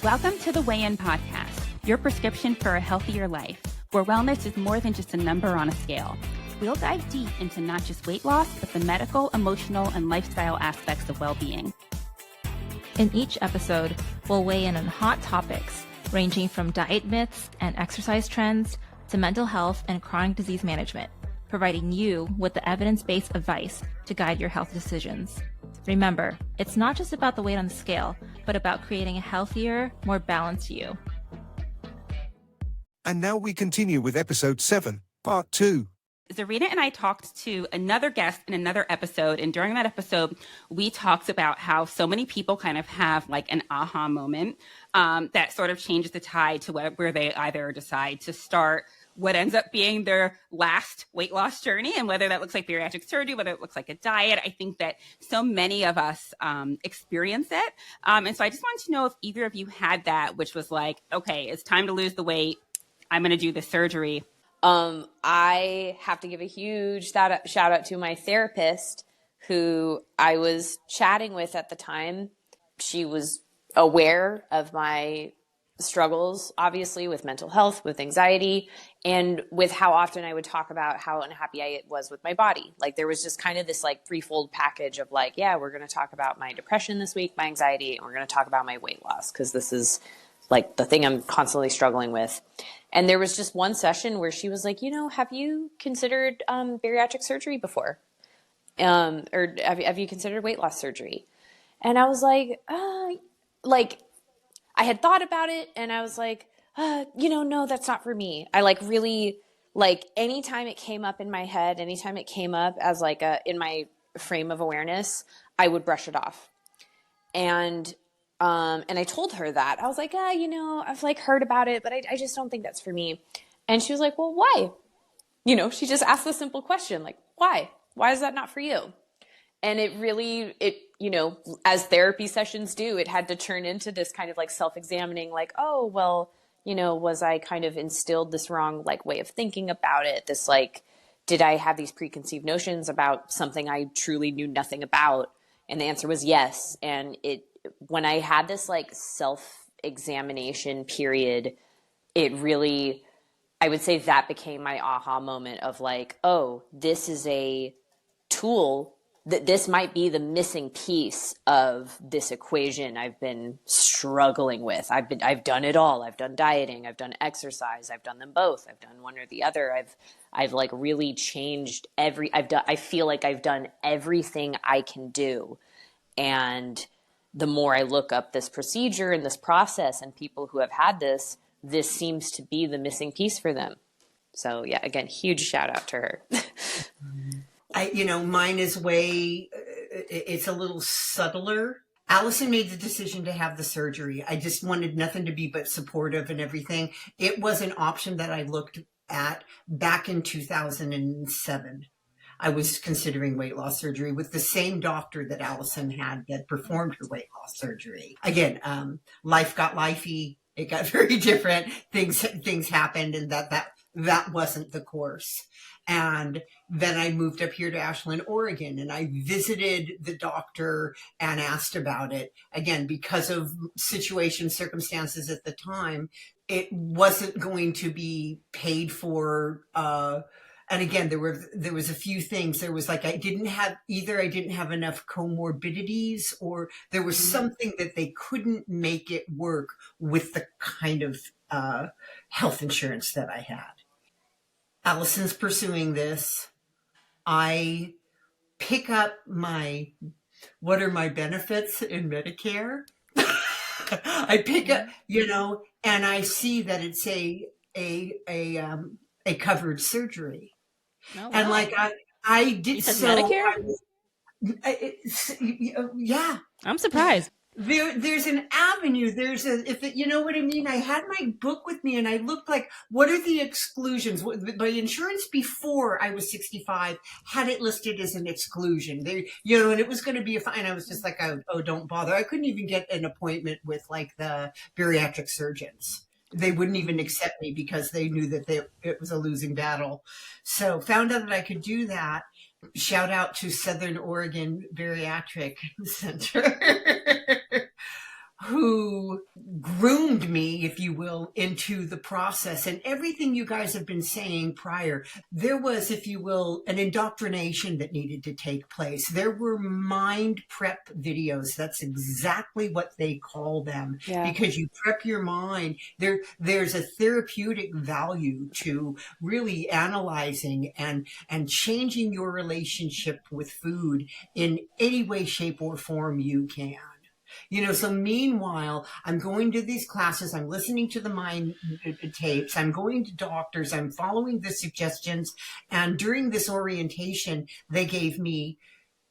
Welcome to the Weigh In Podcast, your prescription for a healthier life, where wellness is more than just a number on a scale. We'll dive deep into not just weight loss, but the medical, emotional, and lifestyle aspects of well-being. In each episode, we'll weigh in on hot topics ranging from diet myths and exercise trends to mental health and chronic disease management, providing you with the evidence-based advice to guide your health decisions. Remember, it's not just about the weight on the scale, but about creating a healthier, more balanced you. And now we continue with episode 7, part 2. Zarina and I talked to another guest in another episode, and during that episode, we talked about how so many people kind of have like an aha moment that sort of changes the tide to where they either decide to start what ends up being their last weight loss journey, and whether that looks like bariatric surgery, whether it looks like a diet. I think that so many of us experience it. And so I just wanted to know if either of you had that, which was like, okay, it's time to lose the weight. I'm going to do the surgery. I have to give a huge shout out to my therapist who I was chatting with at the time. She was aware of my struggles, obviously, with mental health, with anxiety, and with how often I would talk about how unhappy I was with my body. Like there was just kind of this like threefold package of like, yeah, we're going to talk about my depression this week, my anxiety, and we're going to talk about my weight loss because this is like the thing I'm constantly struggling with. And there was just one session where she was like, have you considered bariatric surgery before? Or have you considered weight loss surgery? And I was like, I had thought about it and I was like, no, that's not for me. I really anytime it came up in my head, anytime it came up as in my frame of awareness, I would brush it off. And I told her that I was like, I've heard about it, but I just don't think that's for me. And she was like, well, why? She just asked the simple question, like, why is that not for you? And it really, as therapy sessions do, it had to turn into this kind of like self-examining, like, oh, well, was I kind of instilled this wrong way of thinking about it? This did I have these preconceived notions about something I truly knew nothing about? And the answer was yes. And when I had this self-examination period, it really, I would say that became my aha moment of oh, this is a tool that this might be the missing piece of this equation I've been struggling with. I've done it all. I've done dieting. I've done exercise. I've done them both. I've done one or the other. I've really changed I feel like I've done everything I can do. And the more I look up this procedure and this process and people who have had this seems to be the missing piece for them. So yeah, again, huge shout out to her. Mine is it's a little subtler. Allison made the decision to have the surgery. I just wanted nothing to be but supportive and everything. It was an option that I looked at back in 2007. I was considering weight loss surgery with the same doctor that Allison had that performed her weight loss surgery. Again, life got lifey. It got very different. Things happened, and that wasn't the course. And then I moved up here to Ashland, Oregon, and I visited the doctor and asked about it. Again, because of circumstances at the time, it wasn't going to be paid for. And again, there was a few things. There was I didn't have enough comorbidities, or there was something that they couldn't make it work with the kind of health insurance that I had. Allison's pursuing this. I pick up what are my benefits in Medicare? I pick up, and I see that it's a covered surgery. Oh, wow. And I did so. Medicare? Yeah. I'm surprised. There's an avenue. You know what I mean? I had my book with me and I looked what are the exclusions? My insurance before I was 65 had it listed as an exclusion. And it was going to be a fine. I was just oh, don't bother. I couldn't even get an appointment with the bariatric surgeons. They wouldn't even accept me because they knew that it was a losing battle. So found out that I could do that. Shout out to Southern Oregon Bariatric Center. who groomed me, if you will, into the process. And everything you guys have been saying prior, there was, if you will, an indoctrination that needed to take place. There were mind prep videos. That's exactly what they call them, because you prep your mind. There's a therapeutic value to really analyzing and changing your relationship with food in any way, shape, or form you can. So meanwhile, I'm going to these classes, I'm listening to the mind tapes, I'm going to doctors, I'm following the suggestions. And during this orientation, they gave me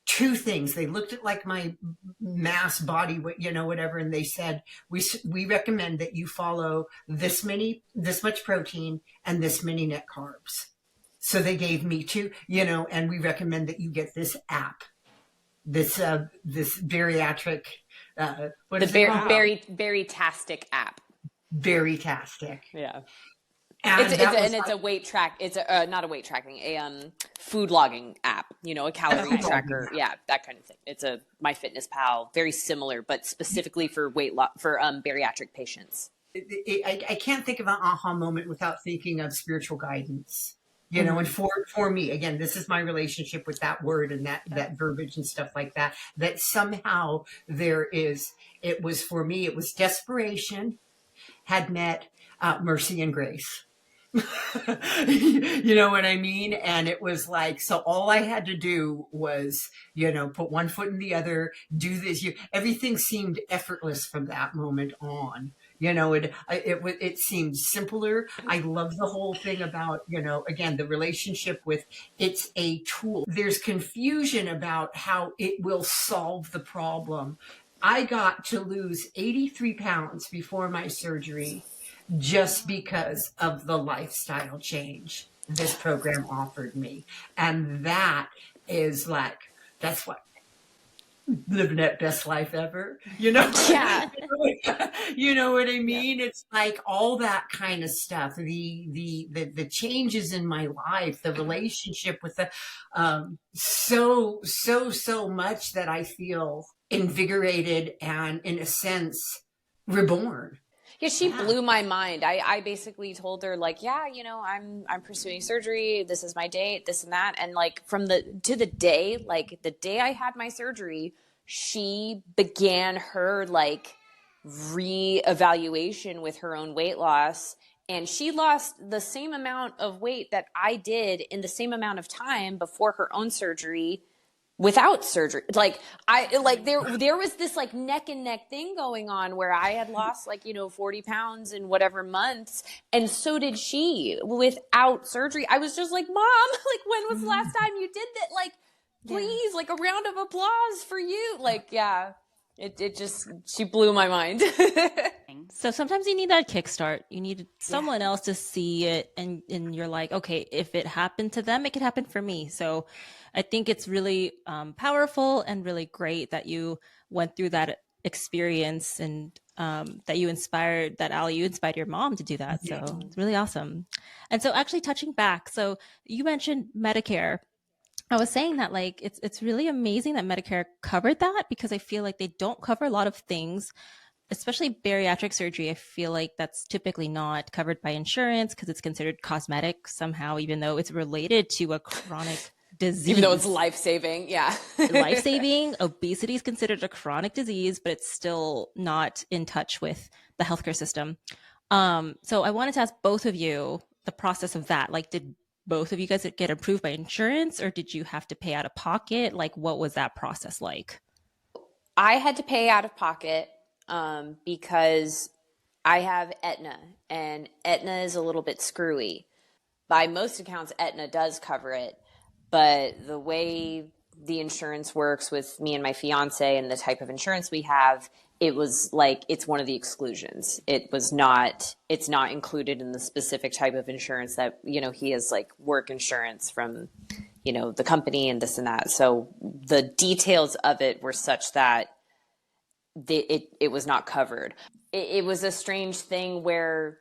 two things. They looked at like my mass body, whatever. And they said, we recommend that you follow this much protein and this many net carbs. So they gave me two, and we recommend that you get this app, this bariatric, what is it called? Berrytastic app. Berrytastic. Yeah. And it's a weight track. It's not a weight tracking, a food logging app, a calorie tracker. Yeah, that kind of thing. It's a MyFitnessPal, very similar, but specifically for bariatric patients. I can't think of an aha moment without thinking of spiritual guidance. And for me, again, this is my relationship with that word and that verbiage and stuff like that, that somehow it was for me, it was desperation had met mercy and grace. You know what I mean? And it was like, so all I had to do was, put one foot in the other, do this. Everything seemed effortless from that moment on. It seemed simpler. I love the whole thing about, again, the relationship with it's a tool. There's confusion about how it will solve the problem. I got to lose 83 pounds before my surgery just because of the lifestyle change this program offered me. And that is that's what living that best life ever, Yeah. You know what I mean? Yeah. It's like all that kind of stuff, the changes in my life, the relationship with so much that I feel invigorated and in a sense reborn. Yeah, she blew my mind. I basically told her I'm pursuing surgery. This is my date, this and that. And the day I had my surgery, she began her reevaluation with her own weight loss. And she lost the same amount of weight that I did in the same amount of time before her own surgery. Without surgery, there was this neck and neck thing going on where I had lost 40 pounds in whatever months, and so did she without surgery. I was just like, Mom, when was the last time you did that? Please, a round of applause for you. She blew my mind. So sometimes you need that kickstart. You need someone else to see it, and you're like, okay, if it happened to them, it could happen for me. So I think it's really powerful and really great that you went through that experience and that you inspired your mom to do that. So it's really awesome. And so actually touching back, so you mentioned Medicare. I was saying that it's really amazing that Medicare covered that, because I feel like they don't cover a lot of things, especially bariatric surgery. I feel like that's typically not covered by insurance because it's considered cosmetic somehow, even though it's related to a chronic disease. Even though it's life-saving, yeah. Life-saving. Obesity is considered a chronic disease, but it's still not in touch with the healthcare system. So I wanted to ask both of you the process of that. Did both of you guys get approved by insurance, or did you have to pay out of pocket? What was that process like? I had to pay out of pocket because I have Aetna, and Aetna is a little bit screwy. By most accounts, Aetna does cover it, but the way the insurance works with me and my fiance and the type of insurance we have, it was it's one of the exclusions. It's not included in the specific type of insurance that, he has work insurance from, the company and this and that. So the details of it were such that it was not covered. It was a strange thing where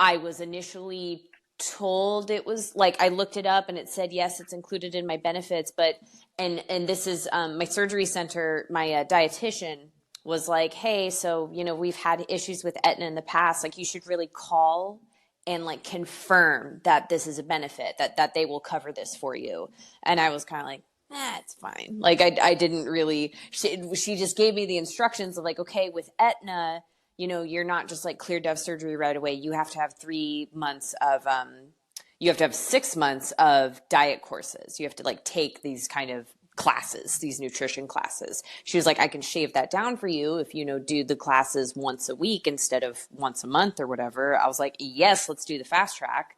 I was initially told it was I looked it up and it said, yes, it's included in my benefits, but, and this is my surgery center, my dietitian was like, hey, so, we've had issues with Aetna in the past. Like, you should really call and like confirm that this is a benefit, that they will cover this for you. And I was kind of like, it's fine. Like, I didn't really, she just gave me the instructions of like, okay, with Aetna, you're not just like cleared to have surgery right away. You have to have 3 months of, you have to have 6 months of diet courses. You have to like take these kind of classes, these nutrition classes. She was like, I can shave that down for you if do the classes once a week instead of once a month or whatever. I was like, yes, let's do the fast track.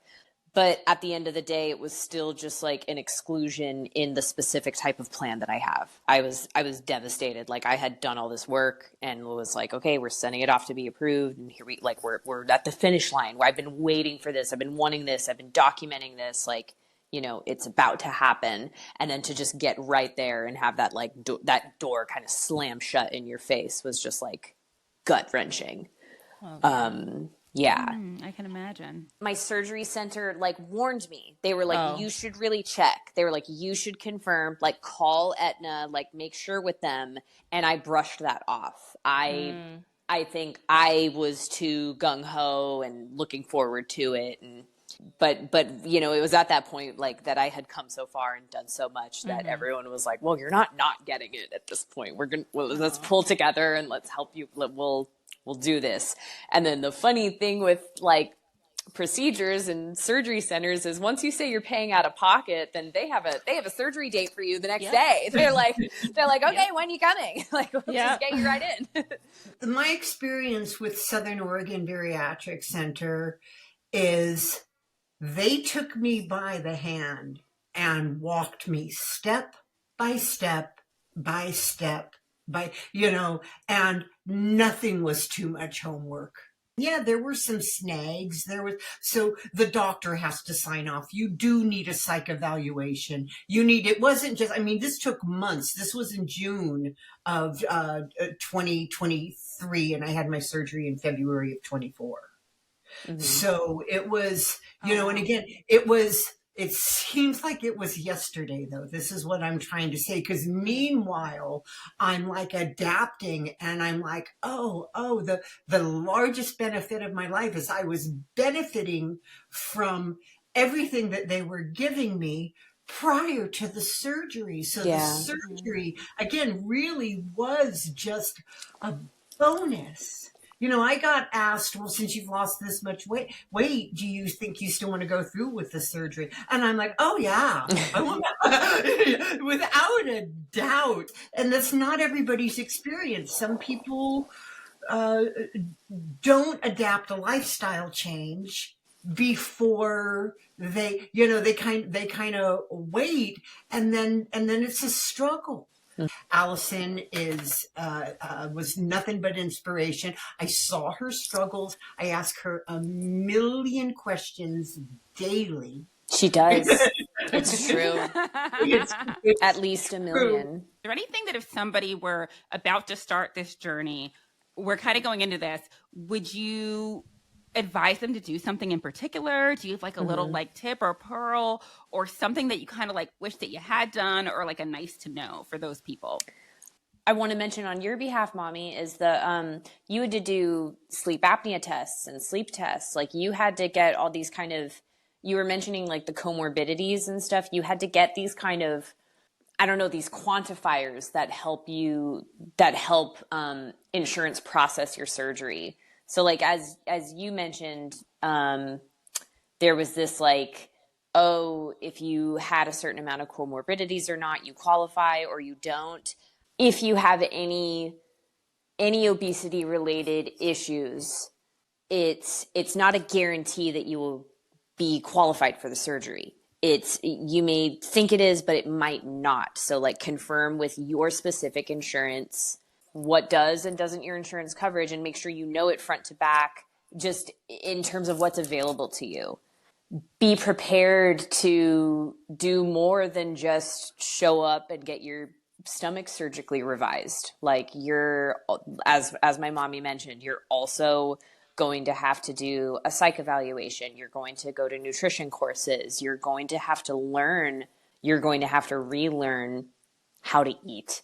But at the end of the day, it was still just like an exclusion in the specific type of plan that I have. I was devastated. Like, I had done all this work and was like, okay, we're sending it off to be approved. And here we're at the finish line where I've been waiting for this. I've been wanting this. I've been documenting this. Like, it's about to happen. And then to just get right there and have that like that door kind of slam shut in your face was just like gut wrenching. Oh, yeah. I can imagine. My surgery center like warned me. They were like, you should really check. They were like, you should confirm, like call Aetna, like make sure with them. And I brushed that off. I think I was too gung ho and looking forward to it. And but it was at that point like that I had come so far and done so much that everyone was like, well, you're not getting it at this point. Let's pull together and let's help you. We'll do this. And then the funny thing with like procedures and surgery centers is once you say you're paying out of pocket, then they have a surgery date for you the next day. They're like, okay, when you coming? Like, we'll just get you right in. My experience with Southern Oregon Bariatric Center is they took me by the hand and walked me step by step by step and nothing was too much homework. Yeah, there were some snags. So the doctor has to sign off. You do need a psych evaluation. It wasn't just, this took months. This was in June of 2023, and I had my surgery in February of 24. Mm-hmm. So it was, and again, it seems like it was yesterday, though. This is what I'm trying to say. Because meanwhile, I'm like adapting and I'm like, the largest benefit of my life is I was benefiting from everything that they were giving me prior to the surgery. So the surgery, again, really was just a bonus. I got asked, well, since you've lost this much weight, do you think you still want to go through with the surgery? And I'm like, oh, yeah, without a doubt. And that's not everybody's experience. Some people don't adapt a lifestyle change before they kind of wait, and then it's a struggle. Alison was nothing but inspiration. I saw her struggles. I ask her a million questions daily. She does. It's true. It's at least a million. Is there anything that if somebody were about to start this journey, we're kind of going into this, would you advise them to do something in particular? Do you have like a little like tip or pearl or something that you kind of like wish that you had done, or like a nice to know for those people? I want to mention on your behalf, Mommy, is you had to do sleep apnea tests and sleep tests. Like, you had to get all these kind of, you were mentioning like the comorbidities and stuff. You had to get these kind of, I don't know, these quantifiers that help insurance process your surgery. So like, as you mentioned, there was this like, if you had a certain amount of comorbidities or not, you qualify or you don't. If you have any obesity related issues, it's not a guarantee that you will be qualified for the surgery. You may think it is, but it might not. So like, confirm with your specific insurance what does and doesn't your insurance coverage, and make sure you know it front to back, just in terms of what's available to you. Be prepared to do more than just show up and get your stomach surgically revised. Like, as my mommy mentioned, you're also going to have to do a psych evaluation. You're going to go to nutrition courses. You're going to have to relearn how to eat.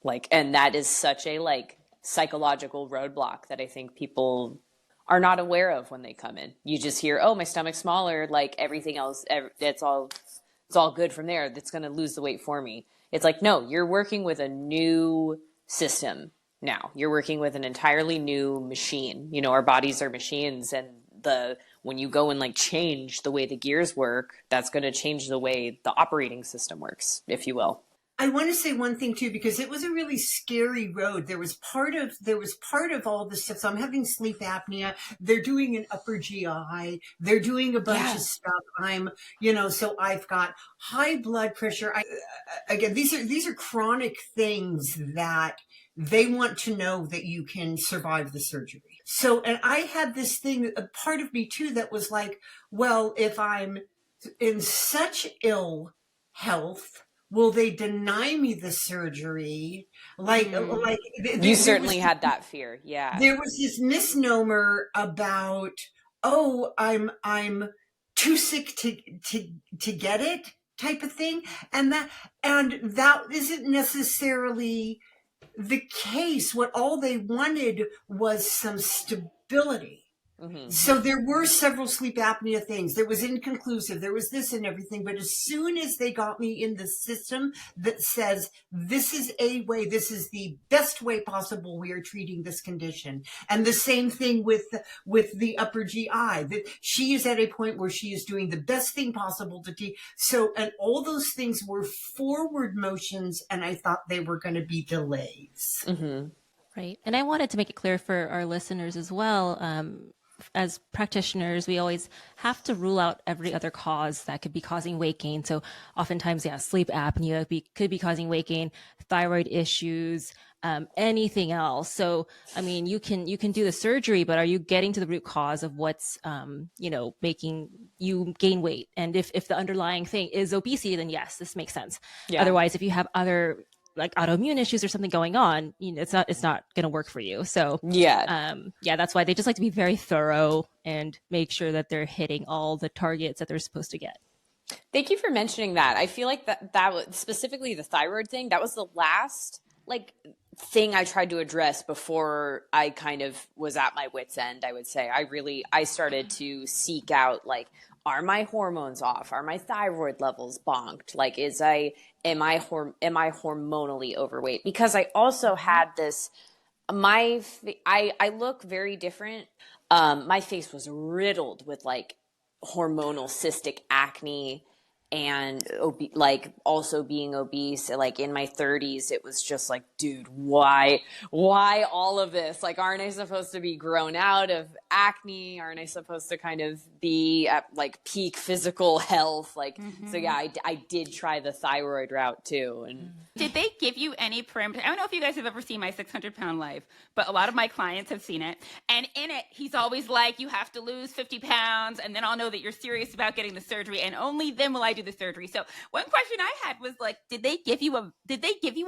Like, and that is such a like psychological roadblock that I think people are not aware of when they come in. You just hear, oh, my stomach's smaller, like everything else, it's all good from there. That's going to lose the weight for me. It's like, no, you're working with a new system now. You're working with an entirely new machine. You know, our bodies are machines, and when you go and like change the way the gears work, that's going to change the way the operating system works, if you will. I want to say one thing too, because it was a really scary road. There was part of all this stuff. So I'm having sleep apnea. They're doing an upper GI. They're doing a bunch of stuff. So I've got high blood pressure. Again, these are chronic things that they want to know that you can survive the surgery. So, and I had this thing, a part of me too, that was like, well, if I'm in such ill health, will they deny me the surgery? You certainly had that fear. Yeah. There was this misnomer about, oh, I'm too sick to get it type of thing. And that isn't necessarily the case. What all they wanted was some stability. Mm-hmm. So there were several sleep apnea things. There was inconclusive. There was this and everything. But as soon as they got me in the system that says, this is a way, this is the best way possible we are treating this condition. And the same thing with the upper GI, that she is at a point where she is doing the best thing possible to teach. So, and all those things were forward motions, and I thought they were going to be delays. Mm-hmm. Right. And I wanted to make it clear for our listeners as well. As practitioners, we always have to rule out every other cause that could be causing weight gain. So oftentimes, sleep apnea could be causing weight gain, thyroid issues, anything else. So, I mean, you can do the surgery, but are you getting to the root cause of what's, making you gain weight? And if the underlying thing is obesity, then yes, this makes sense. Yeah. Otherwise, if you have other like autoimmune issues or something going on, it's not going to work for you. So that's why they just like to be very thorough and make sure that they're hitting all the targets that they're supposed to get. Thank you for mentioning that. I feel like that was specifically the thyroid thing. That was the last thing I tried to address before I kind of was at my wit's end. I would say I started to seek out are my hormones off? Are my thyroid levels bonked? Am I hormonally overweight? Because I also had this, I look very different. My face was riddled with hormonal cystic acne and also being obese. In my 30s, it was just dude, why all of this? Aren't I supposed to be grown out of acne? Aren't I supposed to kind of be at peak physical health? So yeah, I did try the thyroid route too. And did they give you any parameters? I don't know if you guys have ever seen my 600-pound life, but a lot of my clients have seen it. And in it, he's always you have to lose 50 pounds, and then I'll know that you're serious about getting the surgery, and only then will I do the surgery. So one question I had was did they give you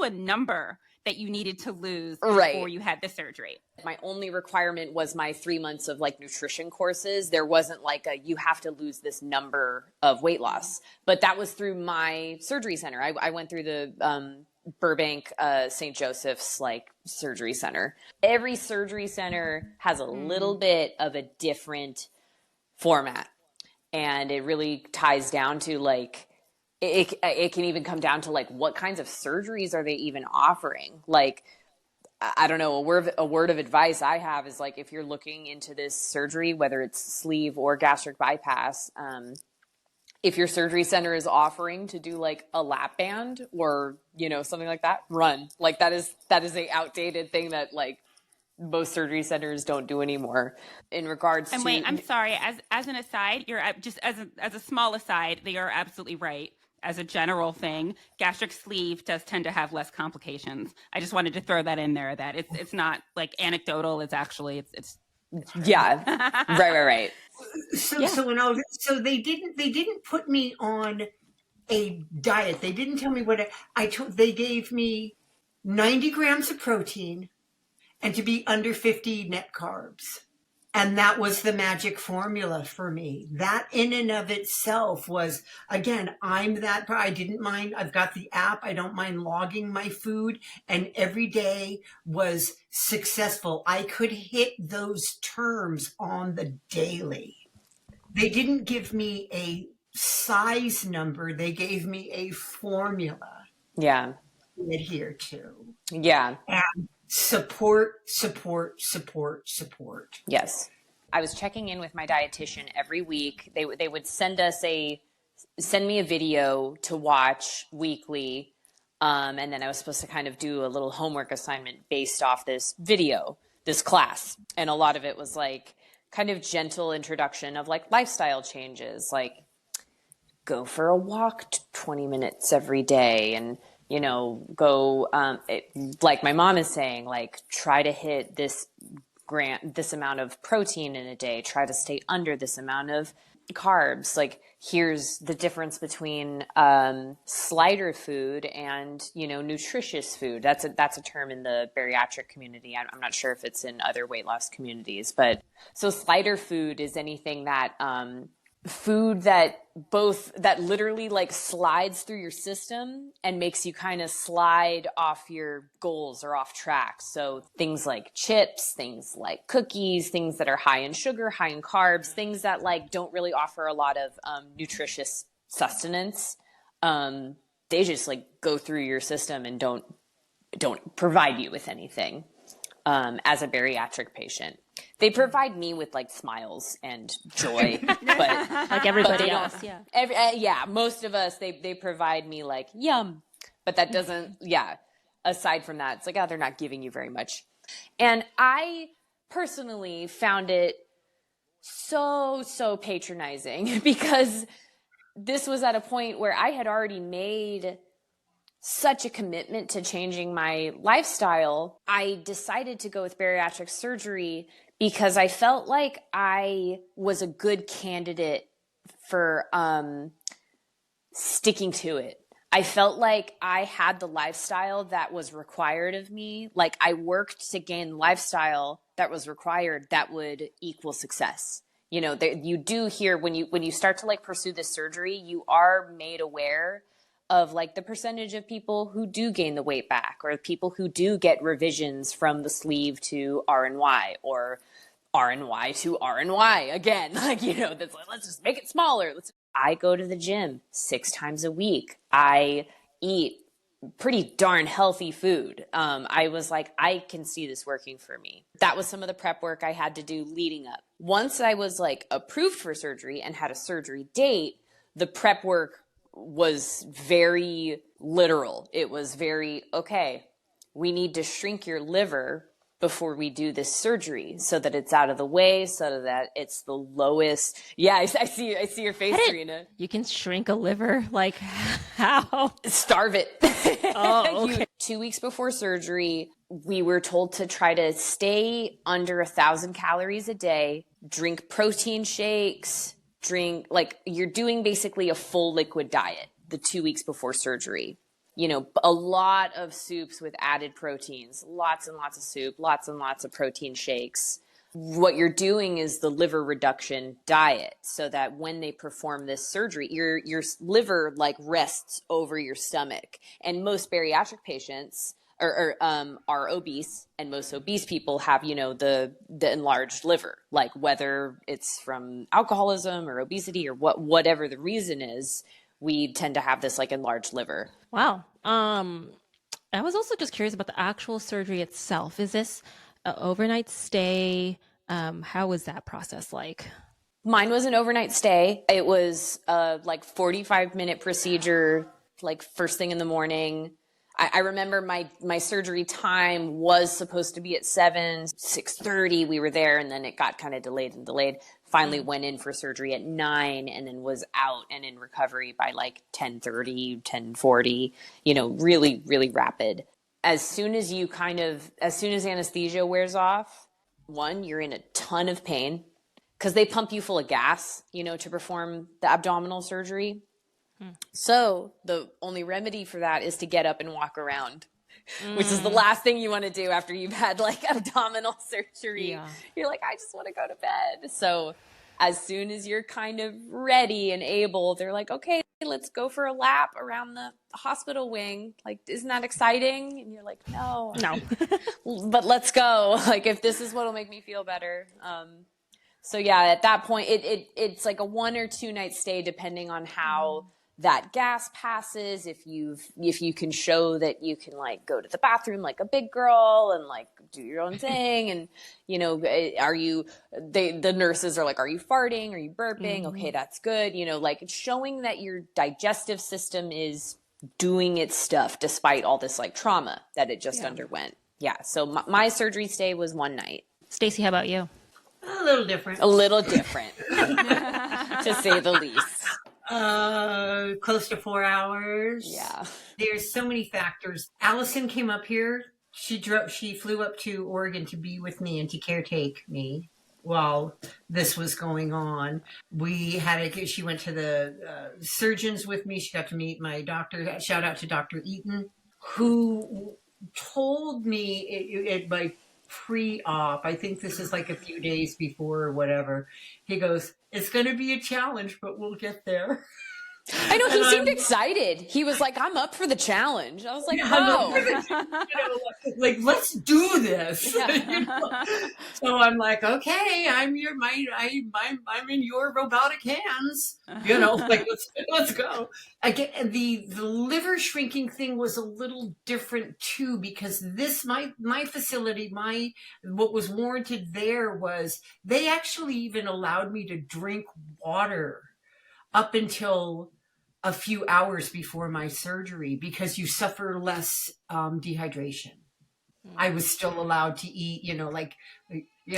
a number that you needed to lose before you had the surgery? My only requirement was my 3 months of nutrition courses. There wasn't you have to lose this number of weight loss, but that was through my surgery center. I went through the Burbank St. Joseph's surgery center. Every surgery center has a little bit of a different format, and it really ties down to it can even come down to what kinds of surgeries are they even offering? I don't know, a word of advice I have is if you're looking into this surgery, whether it's sleeve or gastric bypass, if your surgery center is offering to do a lap band or, something like that, run. That is a outdated thing that most surgery centers don't do anymore. In regards and to... wait, I'm sorry. As an aside, you're just as a small aside, they are absolutely right. As a general thing, gastric sleeve does tend to have less complications. I just wanted to throw that in there, that it's not anecdotal. It's actually it's yeah, right. So they didn't put me on a diet. They didn't tell me what they gave me 90 grams of protein and to be under 50 net carbs. And that was the magic formula for me. That in and of itself was, again, I didn't mind. I've got the app. I don't mind logging my food. And every day was successful. I could hit those terms on the daily. They didn't give me a size number. They gave me a formula Yeah. to adhere to. Yeah. And support. Yes. I was checking in with my dietitian every week. They would send me a video to watch weekly. And then I was supposed to kind of do a little homework assignment based off this video, this class. And a lot of it was like kind of gentle introduction of like lifestyle changes, like go for a walk 20 minutes every day, and go, like my mom is saying, like try to hit this amount of protein in a day, try to stay under this amount of carbs. Like here's the difference between slider food and nutritious food. That's a term in the bariatric community. I'm not sure if it's in other weight loss communities, but so slider food is anything that food that literally like slides through your system and makes you kind of slide off your goals or off track. So things like chips, things like cookies, things that are high in sugar, high in carbs, things that like don't really offer a lot of nutritious sustenance. They just like go through your system and don't provide you with anything. As a bariatric patient, they provide me with like smiles and joy, but Like everybody else, yeah. Most of us, they provide me like yum, but that doesn't, aside from that, it's like, oh, they're not giving you very much. And I personally found it so patronizing because this was at a point where I had already made such a commitment to changing my lifestyle. I decided to go with bariatric surgery because I felt like I was a good candidate for sticking to it. I felt like I had the lifestyle that was required of me. Like I worked to gain lifestyle that was required that would equal success. You do hear when you start to like pursue this surgery, you are made aware of like the percentage of people who do gain the weight back, or people who do get revisions from the sleeve to RNY, or RNY to RNY again. Like, that's like, let's just make it smaller. I go to the gym 6 times a week. I eat pretty darn healthy food. I was like, I can see this working for me. That was some of the prep work I had to do leading up. Once I was like approved for surgery and had a surgery date, the prep work was very literal. It was very, okay, we need to shrink your liver before we do this surgery so that it's out of the way, so that it's the lowest. Yeah, I see your face, Serena. You can shrink a liver? Like how? Starve it. Oh, okay. 2 weeks before surgery, we were told to try to stay under 1,000 calories a day, drink protein shakes, you're doing basically a full liquid diet the 2 weeks before surgery. A lot of soups with added proteins, lots and lots of soup, lots and lots of protein shakes. What you're doing is the liver reduction diet, so that when they perform this surgery, your liver like rests over your stomach. And most bariatric patients are obese, and most obese people have, the enlarged liver, like whether it's from alcoholism or obesity or whatever the reason is, we tend to have this like enlarged liver. Wow. I was also just curious about the actual surgery itself. Is this an overnight stay? How was that process like? Mine was an overnight stay. It was a 45-minute procedure, like first thing in the morning. I remember my surgery time was supposed to be at 6:30. We were there, and then it got kind of delayed. Finally went in for surgery at 9, and then was out and in recovery by 10:30, 10:40, really, really rapid. As soon as anesthesia wears off, you're in a ton of pain because they pump you full of gas, to perform the abdominal surgery. So the only remedy for that is to get up and walk around. which is the last thing you want to do after you've had like abdominal surgery. Yeah. You're like, I just want to go to bed. So as soon as you're kind of ready and able, they're like, okay, let's go for a lap around the hospital wing. Like, isn't that exciting? And you're like, no, but let's go. Like, if this is what'll make me feel better. So yeah, at that point, it's like a 1 or 2 night stay, depending on how that gas passes. If you can show that you can like go to the bathroom like a big girl and like do your own thing, and the nurses are like, are you farting? Are you burping? Okay, that's good. Like showing that your digestive system is doing its stuff despite all this like trauma that it just underwent. Yeah. So my surgery stay was 1 night. Stacie, how about you? A little different. A little different, to say the least. Close to 4 hours. Yeah. There's so many factors. Alison came up here. She flew up to Oregon to be with me and to caretake me while this was going on. She went to the surgeons with me. She got to meet my doctor. Shout out to Dr. Eaton, who told me at my pre-op, I think this is like a few days before or whatever, he goes, it's going to be a challenge, but we'll get there. I know, he seemed excited. He was like, I'm up for the challenge. I was like, oh. Like, let's do this. Yeah. So I'm like, okay, I'm in your robotic hands. Like let's go. Again, the liver shrinking thing was a little different too, because my facility, what was warranted there was they actually even allowed me to drink water up until a few hours before my surgery, because you suffer less dehydration. I was still allowed to eat,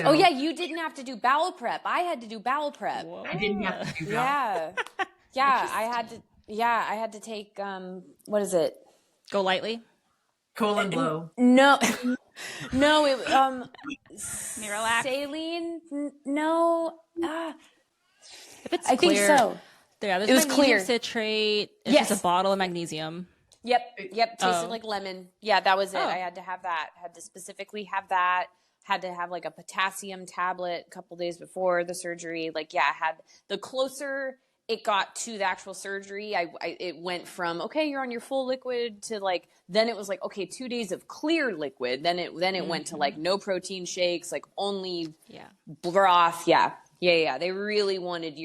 Oh yeah, you didn't have to do bowel prep. I had to do bowel prep. Whoa. I didn't have to do that. Yeah. I had to take, what is it? Go lightly. Colon blow. No, it, Miralax. saline. No. If it's I think clear, so. Yeah, there's It was magnesium clear. citrate. It's Yes. just a bottle of magnesium. Yep. Tasted Oh. like lemon. Yeah, that was it. Oh. I had to have that. Had to specifically have that. Had to have like a potassium tablet a couple days before the surgery. Like, yeah, I had the closer it got to the actual surgery, it went from, okay, you're on your full liquid to like, then it was like, okay, 2 days of clear liquid. Then it went to like no protein shakes, like only broth. Yeah. They really wanted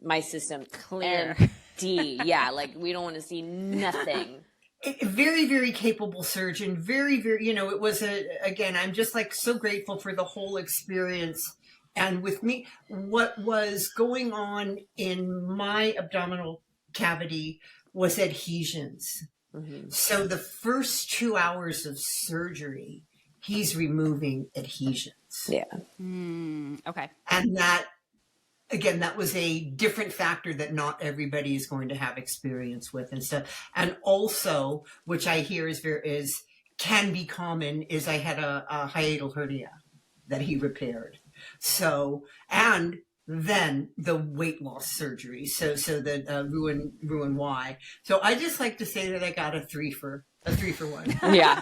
my system Clear. empty. Yeah. Like we don't want to see nothing. A very, very capable surgeon. Very, very, it was again, I'm just like so grateful for the whole experience. And with me, what was going on in my abdominal cavity was adhesions. Mm-hmm. So the first 2 hours of surgery, he's removing adhesions. Yeah. Okay. And that, again, that was a different factor that not everybody is going to have experience with and stuff. And also, which I hear can be common, is I had a hiatal hernia that he repaired. So, and then the weight loss surgery. So the ruin why. So I just like to say that I got a three for one. Yeah.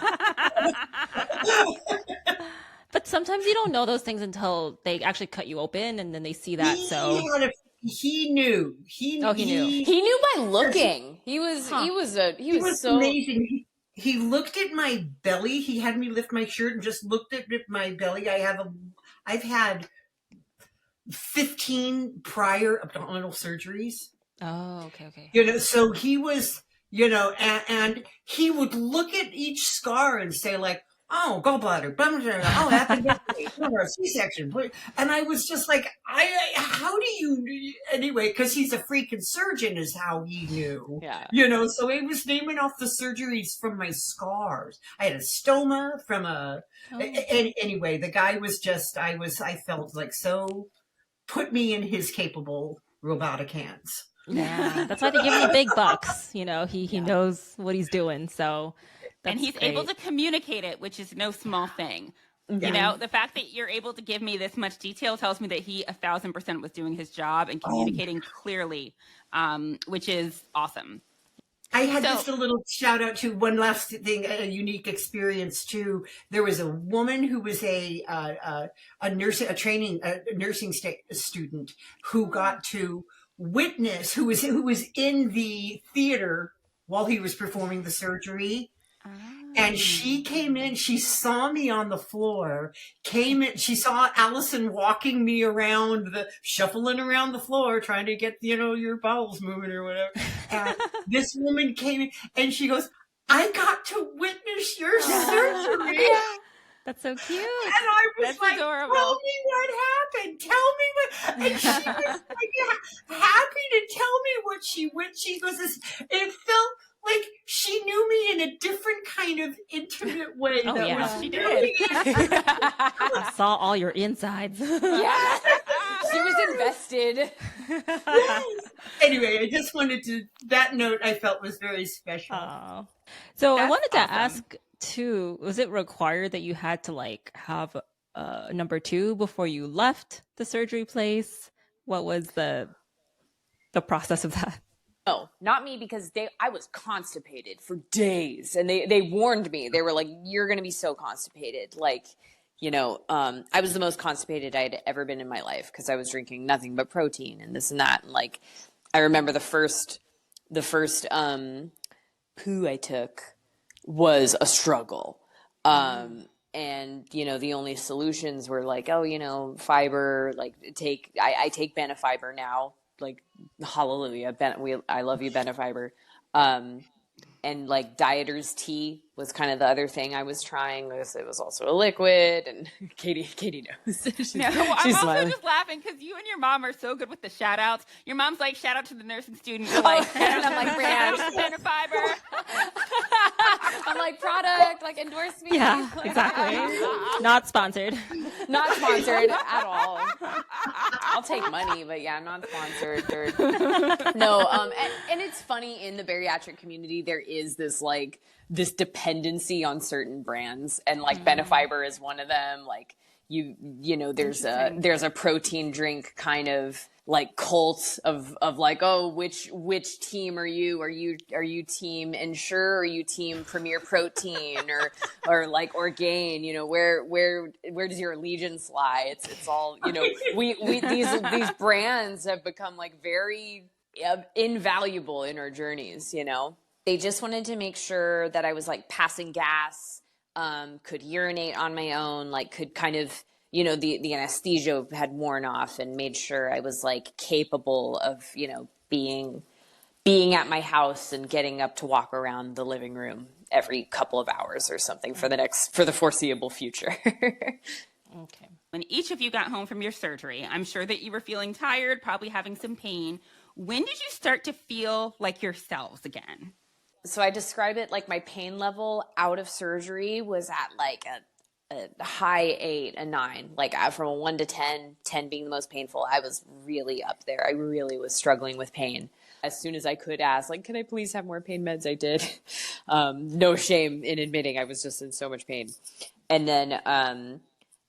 But sometimes you don't know those things until they actually cut you open and then they see that. He knew. He knew. He knew by looking. He was so amazing. He looked at my belly. He had me lift my shirt and just looked at my belly. I've had 15 prior abdominal surgeries. Oh, okay. So he was, and he would look at each scar and say like, oh, gallbladder, oh, appendectomy, C-section. And I was just like, how do you, anyway, because he's a freaking surgeon is how he knew. Yeah. So he was naming off the surgeries from my scars. I had a stoma from anyway, the guy was just, I felt like so, put me in his capable robotic hands. Yeah, that's why they give him the big bucks. He knows what he's doing. So. And he's able to communicate it, which is no small thing. Yeah. The fact that you're able to give me this much detail tells me that he 1,000% was doing his job and communicating clearly, which is awesome. I had So- just a little shout out to one last thing, a unique experience too. There was a woman who was a nursing student who got to witness, who was in the theater while he was performing the surgery. And she came in, she saw me on the floor, came in, she saw Alison walking me around shuffling around the floor, trying to get, your bowels moving or whatever. And this woman came in and she goes, I got to witness your surgery. That's so cute. And I was That's like, adorable. tell me what happened. Tell me what. And she was like, happy to tell me what she went. She goes, it felt like she knew me in a different kind of intimate way. Oh, that yeah. was She did. really I saw all your insides. Yeah. She was invested. Anyway, I just wanted to, that note I felt was very special. Oh. So I That's wanted to awesome. ask too, was it required that you had to like have number 2 before you left the surgery place? What was the process of that? No, not me, because I was constipated for days, and they warned me. They were like, "You're going to be so constipated." Like, I was the most constipated I had ever been in my life because I was drinking nothing but protein and this and that. And like, I remember the first poo I took was a struggle. And the only solutions were like, fiber, like I take Benefiber now. Like, hallelujah, I love you, Benefiber. And like dieter's tea was kind of the other thing I was trying. It was also a liquid, and Katie knows. No, I'm also smiling. just laughing because you and your mom are so good with the shout outs. Your mom's like, shout out to the nursing student. You're like, and I'm like, shout brand. out to Benefiber. I'm like, product, like, endorse me. Yeah, exactly. Not sponsored. Not sponsored at all. I'll take money, but yeah, I'm not sponsored. No, and it's funny, in the bariatric community, there is this dependency on certain brands, and like Benefiber is one of them. Like there's a protein drink kind of like cult of like, oh, which team are you? Are you team Ensure? Are you team Premier Protein or like Orgain? Where does your allegiance lie? It's all, these brands have become like very invaluable in our journeys. They just wanted to make sure that I was like passing gas, could urinate on my own, like could kind of, the anesthesia had worn off, and made sure I was like capable of, being at my house and getting up to walk around the living room every couple of hours or something for the foreseeable future. Okay. When each of you got home from your surgery, I'm sure that you were feeling tired, probably having some pain. When did you start to feel like yourselves again? So I describe it like my pain level out of surgery was at like a high 8, a 9, like from a 1 to 10, 10 being the most painful. I was really up there. I really was struggling with pain. As soon as I could ask, like, can I please have more pain meds? I did. No shame in admitting I was just in so much pain. And then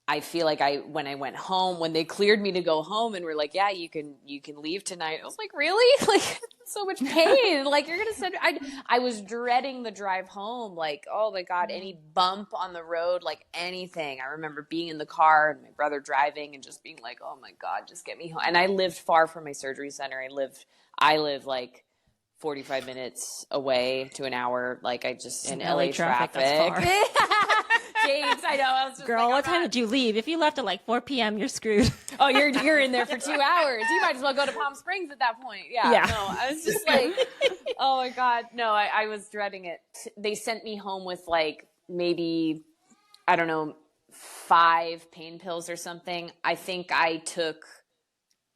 I feel like when I went home, when they cleared me to go home and were like, yeah, you can leave tonight. I was like, really? Like, so much pain. Like, you're going to send, I was dreading the drive home. Like, oh my God, any bump on the road, like anything. I remember being in the car and my brother driving and just being like, oh my God, just get me home. And I lived far from my surgery center. I live like 45 minutes away to an hour. Like, I just, in LA traffic. That's far. James, I know. I was just Girl, like, what time did you leave? If you left at like 4 p.m., you're screwed. Oh, you're in there for 2 hours. You might as well go to Palm Springs at that point. Yeah. No, I was just like, oh my God. No, I was dreading it. They sent me home with like maybe, I don't know, 5 pain pills or something. I think I took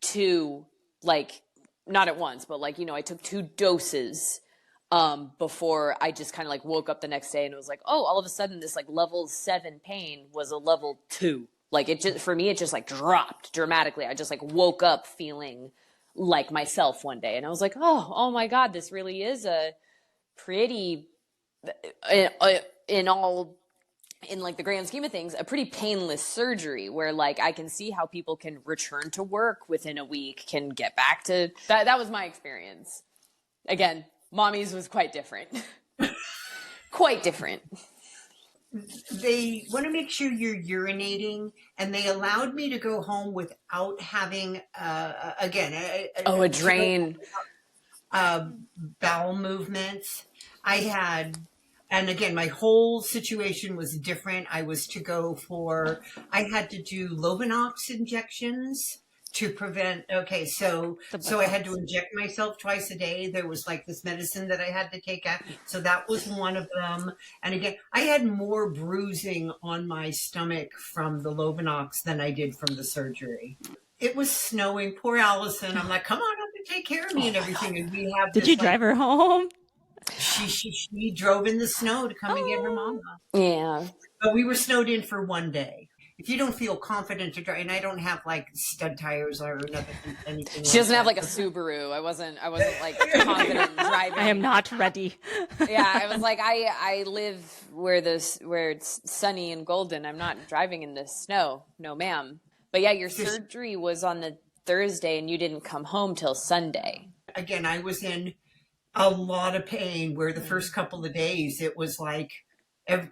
2, like not at once, but like, I took 2 doses before I just kind of like woke up the next day and it was like, oh, all of a sudden this like level 7 pain was a level 2. Like it just, for me, it just like dropped dramatically. I just like woke up feeling like myself one day. And I was like, oh my God, this really is a pretty, in like the grand scheme of things, a pretty painless surgery where like I can see how people can return to work within a week, can get back to that. That was my experience. Again, Mommy's was quite different. Quite different. They want to make sure you're urinating, and they allowed me to go home without having, a drain. Bowel movements. I had, and again, my whole situation was different. I had to do Lovenox injections to prevent, so I had to inject myself twice a day. There was like this medicine that I had to take out. So that was one of them. And again, I had more bruising on my stomach from the Lovenox than I did from the surgery. It was snowing. Poor Allison. I'm like, come on up and take care of me and everything. And we have Did you drive her home? She drove in the snow to come and get her mama. Yeah. But we were snowed in for one day. If you don't feel confident to drive, and I don't have like stud tires or anything. She doesn't have like a Subaru. I wasn't like confident in driving. I am not ready. Yeah, I was like, I live where it's sunny and golden. I'm not driving in this snow. No, ma'am. But yeah, your surgery was on the Thursday, and you didn't come home till Sunday. Again, I was in a lot of pain. Where the first couple of days, it was like, I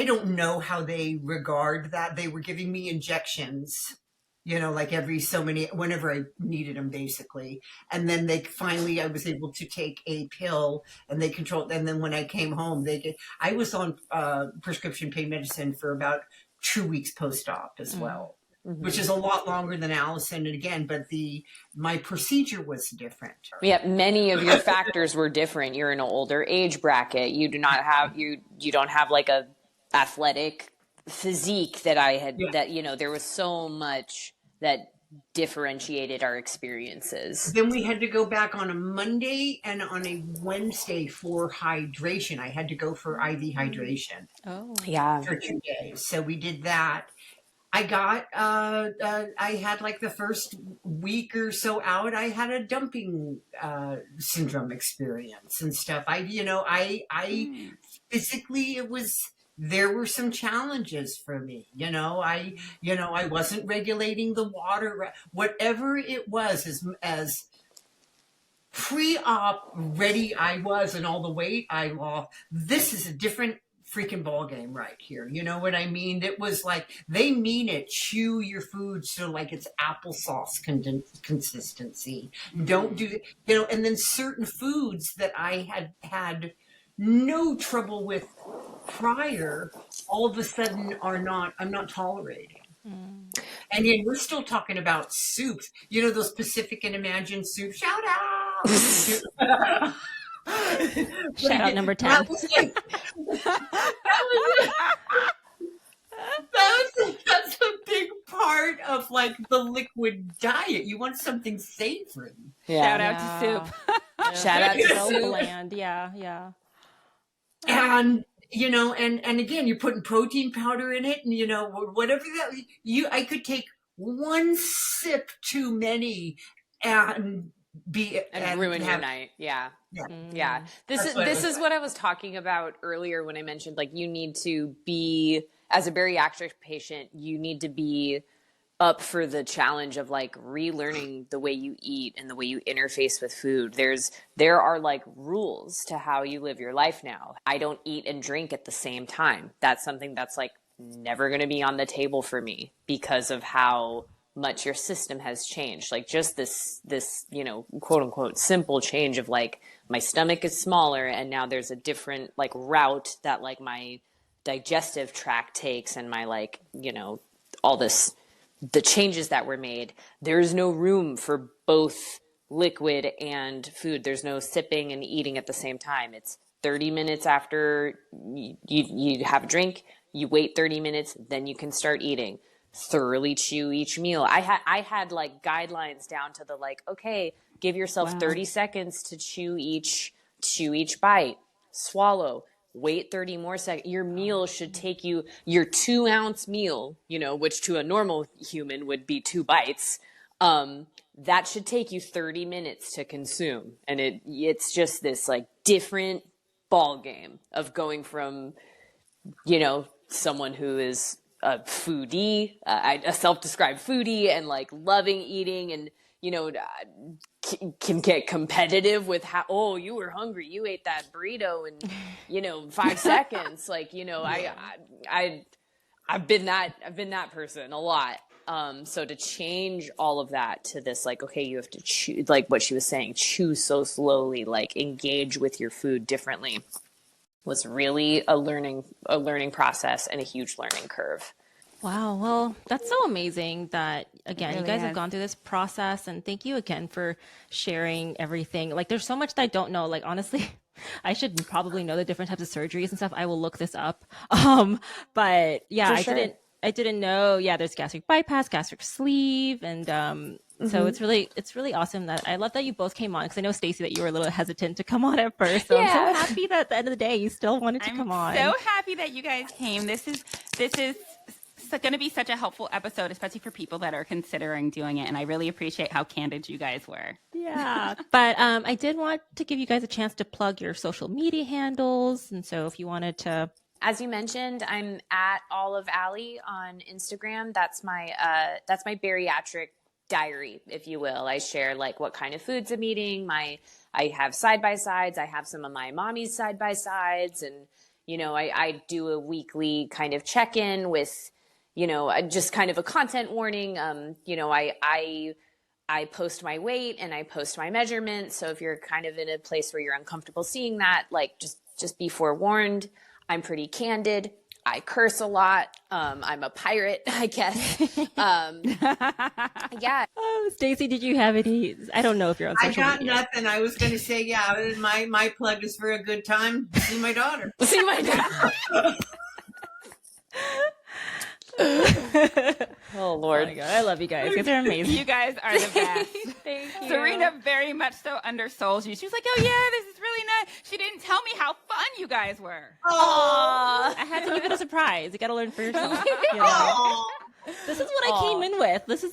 don't know how they regard that. They were giving me injections, like every so many, whenever I needed them, basically. And then I was able to take a pill, and they controlled. And then when I came home, I was on prescription pain medicine for about 2 weeks post-op as well, which is a lot longer than Alison. And again, but my procedure was different. Yeah, many of your factors were different. You're in an older age bracket. You do not have you don't have like a athletic physique that I had. Yeah. There was so much that differentiated our experiences. Then we had to go back on a Monday and on a Wednesday for hydration. I had to go for IV hydration. Oh, yeah, for 2 days. So we did that. I got, I had like the first week or so out, I had a dumping syndrome experience and stuff. I physically, there were some challenges for me. I wasn't regulating the water, whatever it was, as pre-op ready I was and all the weight I lost. This is a different freaking ball game right here. You know what I mean? It was like, they mean it. Chew your food so like it's applesauce consistency. Don't do, and then certain foods that I had no trouble with prior, all of a sudden I'm not tolerating. And then we're still talking about soups. Those Pacific and Imagine soup. Shout out! Shout out number 10. That's a big part of like the liquid diet. You want something savory. Yeah. Shout out to soup. Shout out to So soup. bland. Yeah. And and again, you're putting protein powder in it, and whatever that I could take one sip too many and ruin your night. Yeah. Yeah. This is what I was talking about earlier when I mentioned like you need to be, as a bariatric patient, you need to be up for the challenge of like relearning the way you eat and the way you interface with food. There are like rules to how you live your life now. I don't eat and drink at the same time. That's something that's like never going to be on the table for me because of how much your system has changed. Like just this quote unquote simple change of like my stomach is smaller and now there's a different like route that like my digestive tract takes and my like, all this, the changes that were made. There's no room for both liquid and food. There's no sipping and eating at the same time. It's 30 minutes after you have a drink, you wait 30 minutes, then you can start eating. Thoroughly chew each meal. I had like guidelines down to the like, okay, give yourself 30 seconds to chew each bite, swallow, wait 30 more seconds. Your meal should take you, your 2-ounce meal, which to a normal human would be 2 bites. That should take you 30 minutes to consume. And it's just this like different ball game of going from, someone who is a foodie, a self-described foodie and like loving eating and, can get competitive with how, oh, you were hungry, you ate that burrito in 5 seconds. Like, I've been that person a lot. So to change all of that to this, like, okay, you have to choose, like what she was saying, choose so slowly, like engage with your food differently, was really a learning process and a huge learning curve. Wow. Well, that's so amazing that, again, you guys have gone through this process, and thank you again for sharing everything. Like, there's so much that I don't know. Like, honestly, I should probably know the different types of surgeries and stuff. I will look this up. But yeah, I didn't know. Yeah, there's gastric bypass, gastric sleeve, and so it's really awesome that I love that you both came on, because I know, Stacie, that you were a little hesitant to come on at first. So I'm so happy that at the end of the day you still wanted to come on. So happy that you guys came. This is going to be such a helpful episode, especially for people that are considering doing it. And I really appreciate how candid you guys were. Yeah. But I did want to give you guys a chance to plug your social media handles. And so if you wanted to. As you mentioned, I'm at Olive Alley on Instagram. That's my bariatric diary, if you will. I share like what kind of foods I'm eating. I have side-by-sides. I have some of my mommy's side-by-sides. And, I do a weekly kind of check-in with, just kind of a content warning. I post my weight and I post my measurements. So if you're kind of in a place where you're uncomfortable seeing that, like just be forewarned. I'm pretty candid. I curse a lot. I'm a pirate, I guess. Yeah. Oh, Stacie, did you have any? I don't know if you're on social media. I got nothing. I was going to say, my plug is for a good time. See my daughter. See my daughter. Oh, Lord. Oh my God, I love you guys. You guys are amazing. You guys are the best. Thank you. Serena very much so undersold you. She was like, oh, yeah, this is really nice. She didn't tell me how fun you guys were. Aww. I had to give it a surprise. You got to learn for yourself. This is what I came in with. This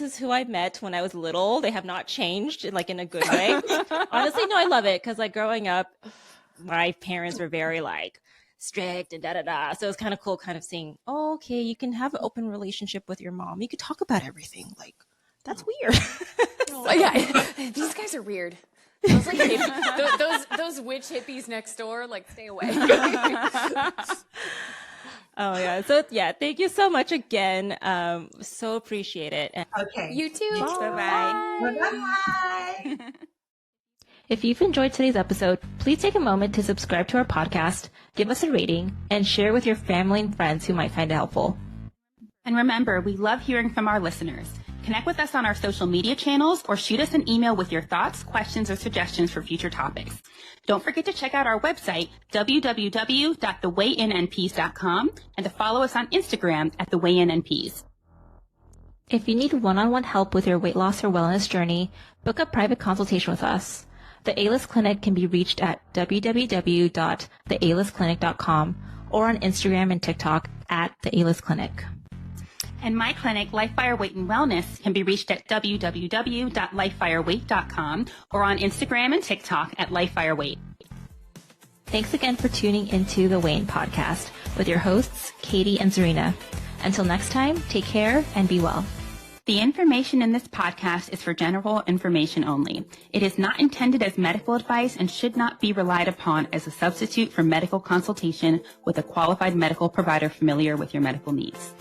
is who I met when I was little. They have not changed in a good way. Honestly, no, I love it, because growing up, my parents were very strict and da-da-da. So it was kind of cool kind of seeing, okay, you can have an open relationship with your mom. You could talk about everything. That's weird. Yeah, these guys are weird. Those those witch hippies next door, stay away. Oh yeah. So yeah, thank you so much again. So appreciate it. Okay. You too. Bye-bye. Bye-bye. If you've enjoyed today's episode, please take a moment to subscribe to our podcast, give us a rating, and share with your family and friends who might find it helpful. And remember, we love hearing from our listeners. Connect with us on our social media channels or shoot us an email with your thoughts, questions, or suggestions for future topics. Don't forget to check out our website, www.thewayinandpeas.com, and to follow us on Instagram at thewayinandpeas. If you need one-on-one help with your weight loss or wellness journey, book a private consultation with us. The A-List Clinic can be reached at www.thealistclinic.com or on Instagram and TikTok at The A-List Clinic. And my clinic, Lifefire Weight and Wellness, can be reached at www.lifefireweight.com or on Instagram and TikTok at Lifefire Weight. Thanks again for tuning into the Wayne Podcast with your hosts, Katie and Serena. Until next time, take care and be well. The information in this podcast is for general information only. It is not intended as medical advice and should not be relied upon as a substitute for medical consultation with a qualified medical provider familiar with your medical needs.